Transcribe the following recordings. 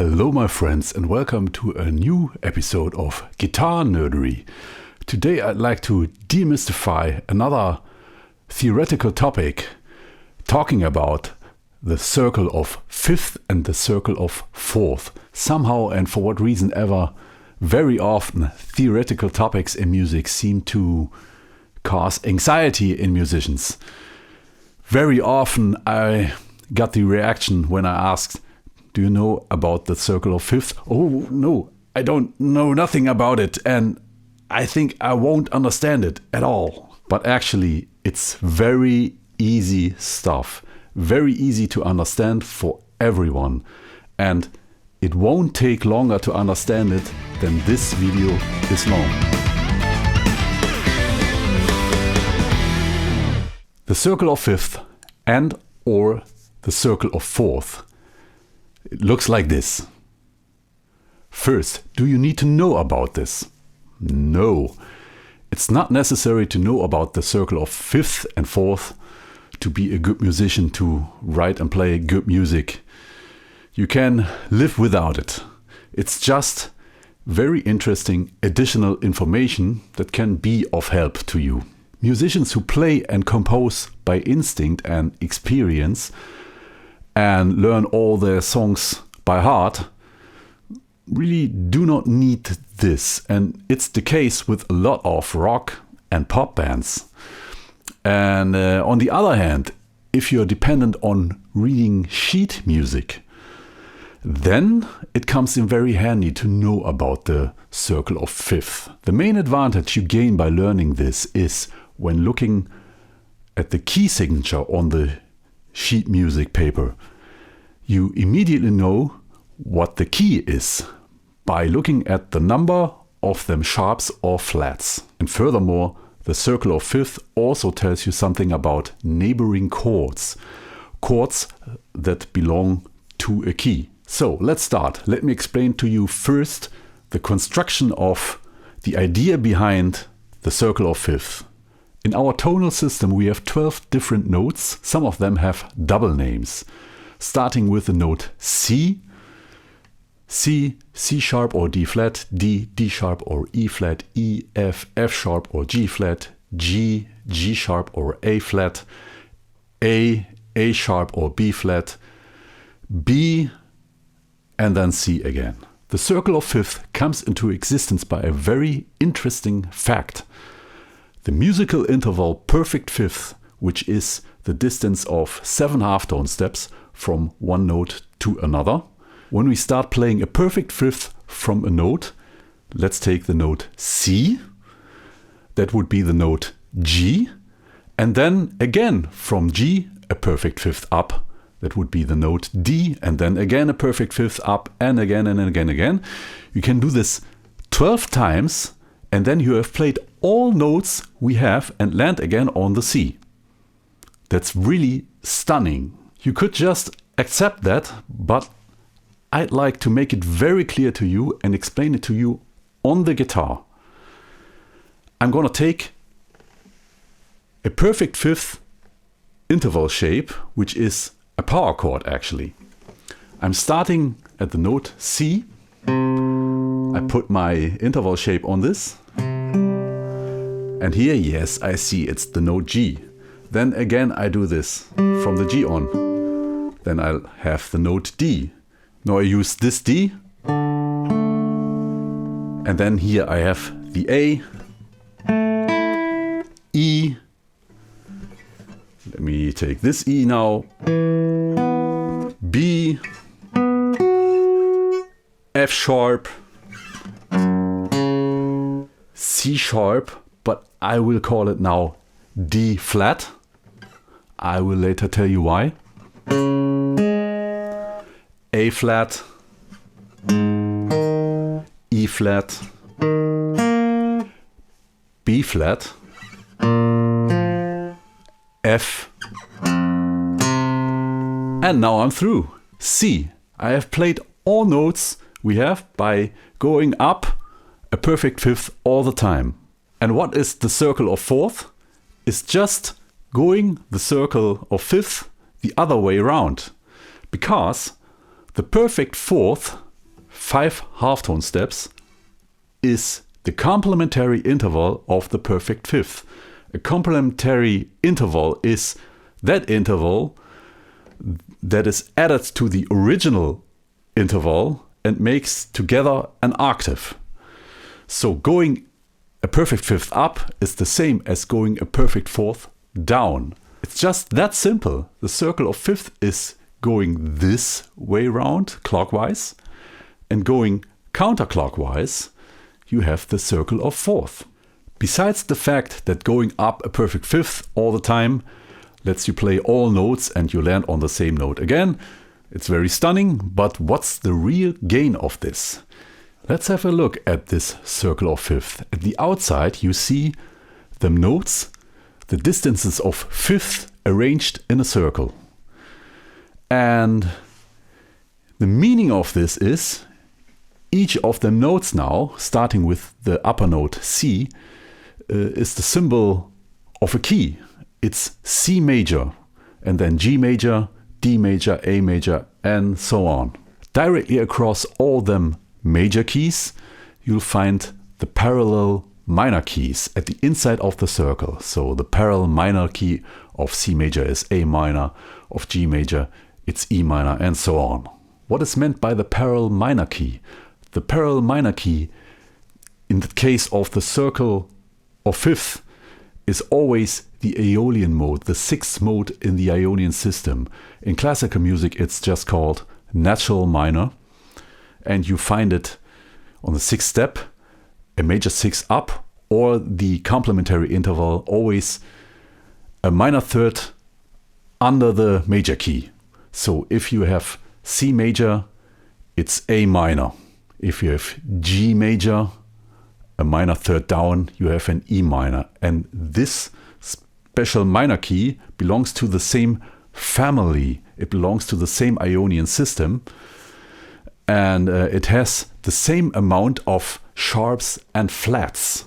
Hello my friends and welcome to a new episode of Guitar-Nerdery. Today I'd like to demystify another theoretical topic, talking about the circle of fifth and the circle of fourth. Somehow and for what reason ever, very often theoretical topics in music seem to cause anxiety in musicians. Very often I got the reaction when I asked, do you know about the circle of fifth? Oh no, I don't know nothing about it and I think I won't understand it at all. But actually it's very easy stuff, very easy to understand for everyone, and it won't take longer to understand it than this video is long. The circle of fifth and or the circle of fourth. It looks like this. First, do you need to know about this? No. It's not necessary to know about the circle of fifth and fourth to be a good musician, to write and play good music. You can live without it. It's just very interesting additional information that can be of help to you. Musicians who play and compose by instinct and experience and learn all their songs by heart really do not need this. And it's the case with a lot of rock and pop bands. And on the other hand, if you're dependent on reading sheet music, then it comes in very handy to know about the circle of fifth. The main advantage you gain by learning this is when looking at the key signature on the sheet music paper, you immediately know what the key is by looking at the number of them sharps or flats. And furthermore, the circle of fifth also tells you something about neighboring chords, chords that belong to a key. So let's start. Let me explain to you first the construction of the idea behind the circle of fifth. In our tonal system we have 12 different notes. Some of them have double names, starting with the note C, C, C sharp or D flat, D, D sharp or E flat, E, F, F sharp or G flat, G, G sharp or A flat, A sharp or B flat, B, and then C again. The circle of fifth comes into existence by a very interesting fact. The musical interval perfect fifth, which is the distance of 7 halftone steps from one note to another. When we start playing a perfect fifth from a note, let's take the note C, that would be the note G, and then again from G a perfect fifth up, that would be the note D, and then again a perfect fifth up, and again and again. You can do this 12 times and then you have played all notes we have and land again on the C. That's really stunning. You could just accept that, but I'd like to make it very clear to you and explain it to you on the guitar. I'm gonna take a perfect fifth interval shape, which is a power chord actually. I'm starting at the note C. I put my interval shape on this. And here, yes, I see it's the note G. Then again I do this from the G on. Then I'll have the note D. Now I use this D. And then here I have the A, E. Let me take this E now. B, F sharp, C sharp, but I will call it now D flat. I will later tell you why. A flat, E flat, B flat, F, and now I'm through. C. I have played all notes we have by going up a perfect fifth all the time. And what is the circle of fourth? It's just going the circle of fifth the other way around. Because the perfect fourth 5 halftone steps is the complementary interval of the perfect fifth. A complementary interval is that interval that is added to the original interval and makes together an octave. So going a perfect fifth up is the same as going a perfect fourth down. It's just that simple. The circle of fifth is going this way round, clockwise, and going counterclockwise, you have the circle of fourth. Besides the fact that going up a perfect fifth all the time lets you play all notes and you land on the same note again, it's very stunning, but what's the real gain of this? Let's have a look at this circle of fifth. At the outside you see the notes, the distances of fifth arranged in a circle. And the meaning of this is each of the notes now, starting with the upper note C, is the symbol of a key. It's C major, and then G major, D major, A major, and so on. Directly across all them major keys, you'll find the parallel minor keys at the inside of the circle. So the parallel minor key of C major is A minor, of G major it's E minor, and so on. What is meant by the parallel minor key? The parallel minor key, in the case of the circle of fifth, is always the Aeolian mode, the sixth mode in the Ionian system. In classical music it's just called natural minor, and you find it on the sixth step, a major six up, or the complementary interval, always a minor third under the major key. So if you have C major, it's A minor. If you have G major, a minor third down, you have an E minor. And this special minor key belongs to the same family. It belongs to the same Ionian system. And it has the same amount of sharps and flats.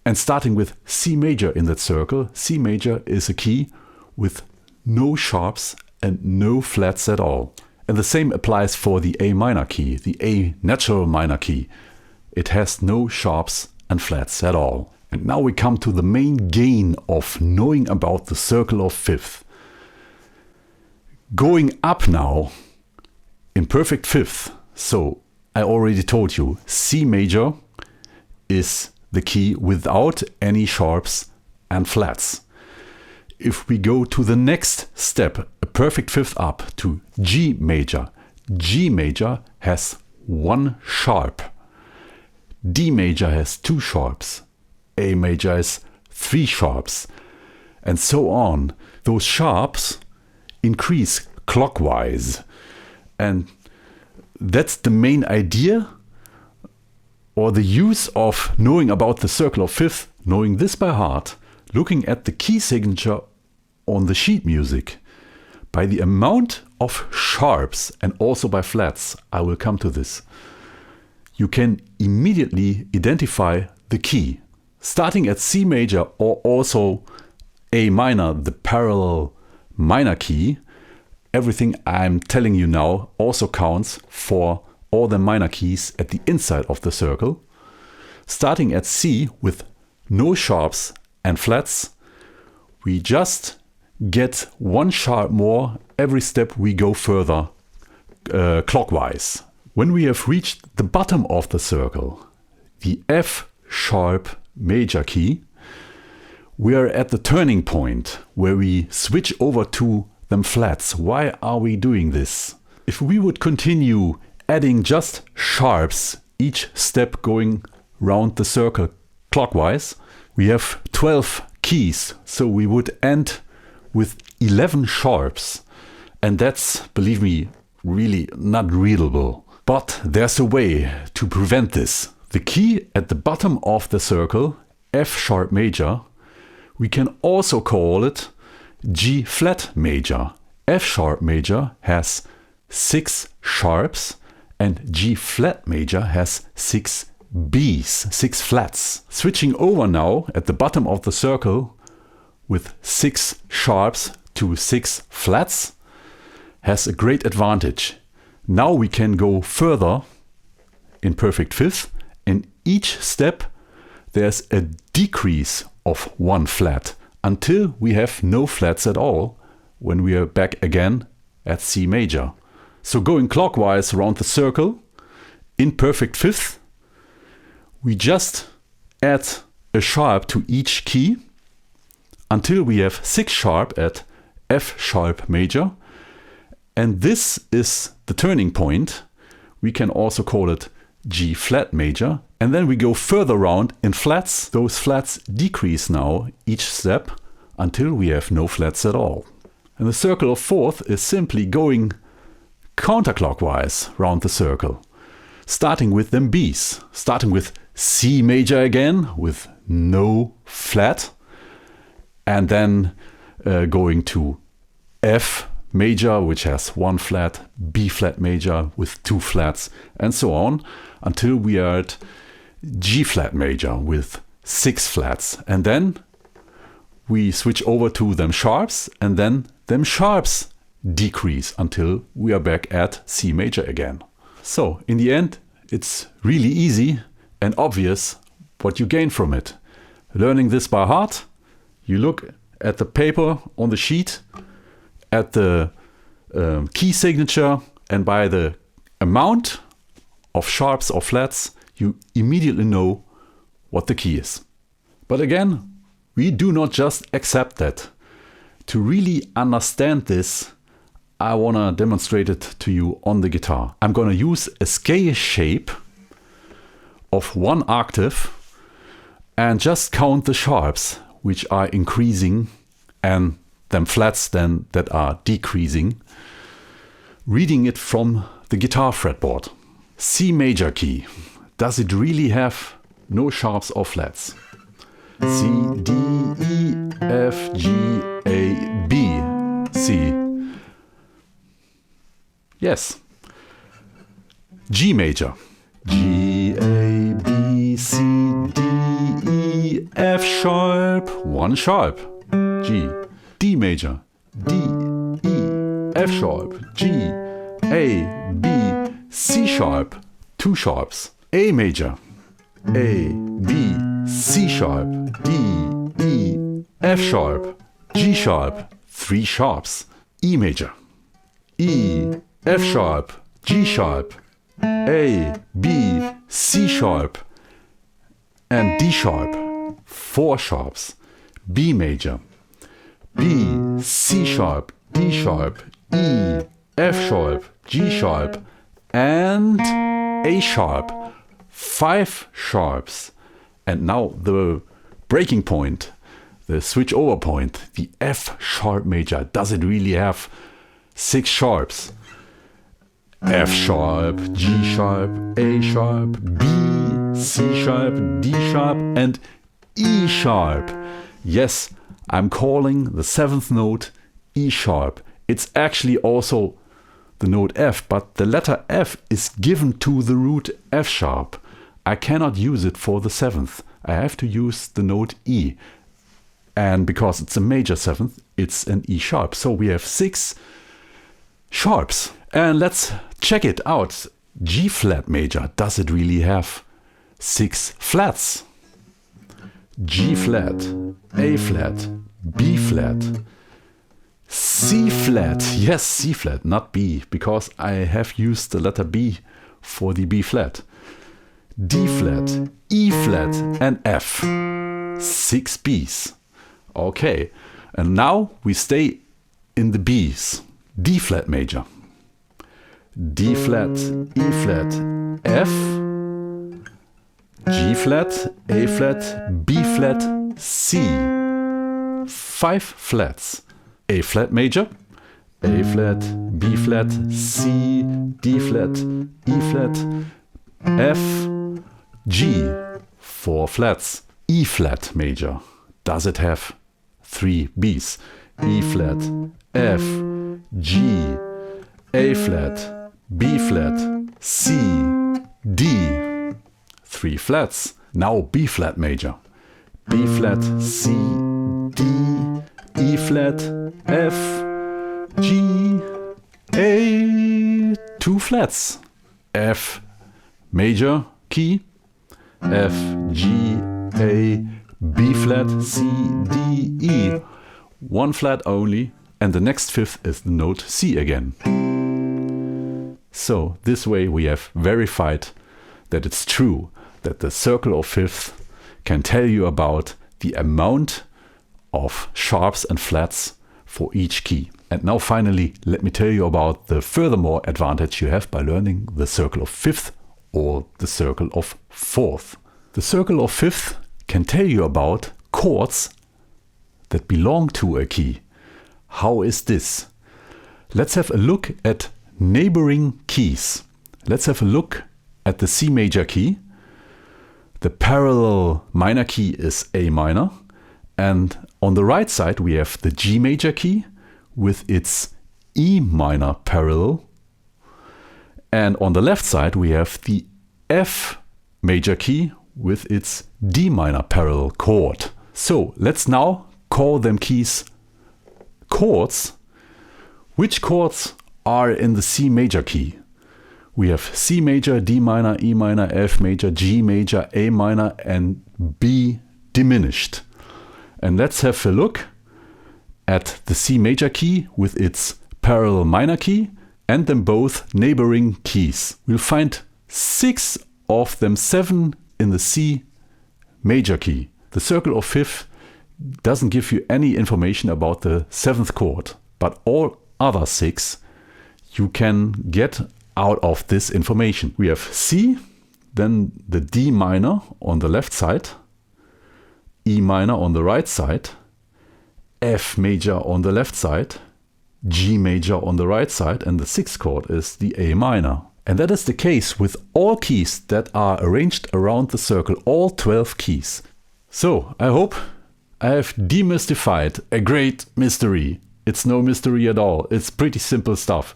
And starting with C major in that circle, C major is a key with no sharps and no flats at all. And the same applies for the A minor key, the A natural minor key. It has no sharps and flats at all. And now we come to the main gain of knowing about the circle of fifth. Going up now in perfect fifth. So I already told you, C major is the key without any sharps and flats. If we go to the next step, a perfect fifth up to G major has one sharp. D major has two sharps. A major has three sharps. And so on. Those sharps increase clockwise. And that's the main idea or the use of knowing about the circle of fifth, knowing this by heart, looking at the key signature on the sheet music. By the amount of sharps and also by flats, I will come to this, you can immediately identify the key. Starting at C major or also A minor, the parallel minor key, everything I'm telling you now also counts for all the minor keys at the inside of the circle. Starting at C with no sharps and flats, we just get one sharp more every step we go further clockwise. When we have reached the bottom of the circle, the F sharp major key, we are at the turning point where we switch over to them flats. Why are we doing this? If we would continue adding just sharps each step going round the circle clockwise, we have 12 keys, so we would end with 11 sharps, and that's, believe me, really not readable. But there's a way to prevent this. The key at the bottom of the circle, F sharp major, we can also call it G flat major. F sharp major has 6 sharps and G flat major has 6 Bs, 6 flats. Switching over now at the bottom of the circle with 6 sharps to 6 flats has a great advantage. Now we can go further in perfect fifth. In each step, there's a decrease of 1 flat until we have no flats at all when we are back again at C major. So going clockwise around the circle, in perfect fifth, we just add a sharp to each key until we have 6 sharp at F sharp major. And this is the turning point. We can also call it G flat major. And then we go further round in flats. Those flats decrease now each step until we have no flats at all. And the circle of fourth is simply going counterclockwise round the circle, starting with them Bs, starting with C major again with no flat, and then going to F major, which has 1 flat, B flat major with 2 flats, and so on, until we are at G flat major with 6 flats. And then we switch over to them sharps, and then them sharps decrease until we are back at C major again. So in the end, it's really easy and obvious what you gain from it. Learning this by heart, you look at the paper on the sheet, at the key signature, and by the amount of sharps or flats, you immediately know what the key is. But again, we do not just accept that. To really understand this, I want to demonstrate it to you on the guitar. I'm going to use a scale shape of 1 octave and just count the sharps, which are increasing, and them flats then that are decreasing, reading it from the guitar fretboard. C major key. Does it really have no sharps or flats? C, D, E, F, G, A, B, C. Yes. G major. G, A, B, C, D, E, F sharp, 1 sharp, G. D major. D, E, F sharp, G, A, B, C sharp, 2 sharps. A major. A, B, C sharp, D, E, F sharp, G sharp, 3 sharps. E major. E, F sharp, G sharp, A, B, C sharp, and D sharp, 4 sharps. B major. B, C sharp, D sharp, E, F sharp, G sharp, and A sharp, 5 sharps. And now the breaking point, the switch over point, the F sharp major. Does it really have 6 sharps? F sharp, G sharp, A sharp, B, C sharp, D sharp, and E sharp. Yes, I'm calling the 7th note E sharp. It's actually also the note F, but the letter F is given to the root F sharp. I cannot use it for the 7th. I have to use the note E. And because it's a major 7th, it's an E sharp. So we have 6 sharps. And let's check it out. G flat major, does it really have 6 flats? G flat, A flat, B flat, C flat. Yes, C flat, not B, because I have used the letter B for the B flat. D flat, E flat, and F. 6 Bs. Okay, and now we stay in the Bs. D flat major. D flat, E flat, F, G flat, A flat, B flat, C. 5 flats. A flat major, A flat, B flat, C, D flat, E flat, F, G. 4 flats. E flat major. Does it have 3 Bs? E flat, F, G, A flat, B flat, C, D. 3 flats. Now B flat major. B flat, C, D, E flat, F, G, A. 2 flats. F, major key, F, G, A, B flat, C, D, E. One flat only, and the next fifth is the note C again. So this way we have verified that it's true that the circle of fifths can tell you about the amount of sharps and flats for each key. And now finally, let me tell you about the furthermore advantage you have by learning the circle of fifth or the circle of fourth. The circle of fifth can tell you about chords that belong to a key. How is this? Let's have a look at neighboring keys. Let's have a look at the C major key. The parallel minor key is A minor, and on the right side we have the G major key with its E minor parallel, and on the left side we have the F major key with its D minor parallel chord. So let's now call them keys chords. Which chords are in the C major key? We have C major, D minor, E minor, F major, G major, A minor, and B diminished. And let's have a look at the C major key with its parallel minor key and them both neighboring keys. We'll find 6 of them 7 in the C major key. The circle of fifth doesn't give you any information about the 7th chord, but all other 6 you can get out of this information. We have C, then the D minor on the left side, E minor on the right side, F major on the left side, G major on the right side, and the 6th chord is the A minor. And that is the case with all keys that are arranged around the circle, all 12 keys. So I hope I have demystified a great mystery. It's no mystery at all. It's pretty simple stuff.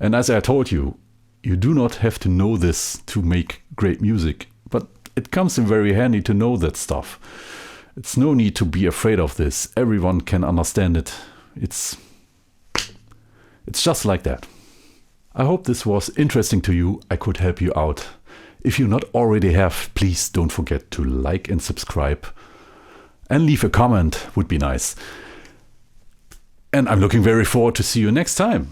And as I told you, you do not have to know this to make great music, but it comes in very handy to know that stuff. It's no need to be afraid of this. Everyone can understand it. It's just like that. I hope this was interesting to you. I could help you out. If you not already have, please don't forget to like and subscribe. And leave a comment, would be nice. And I'm looking very forward to see you next time.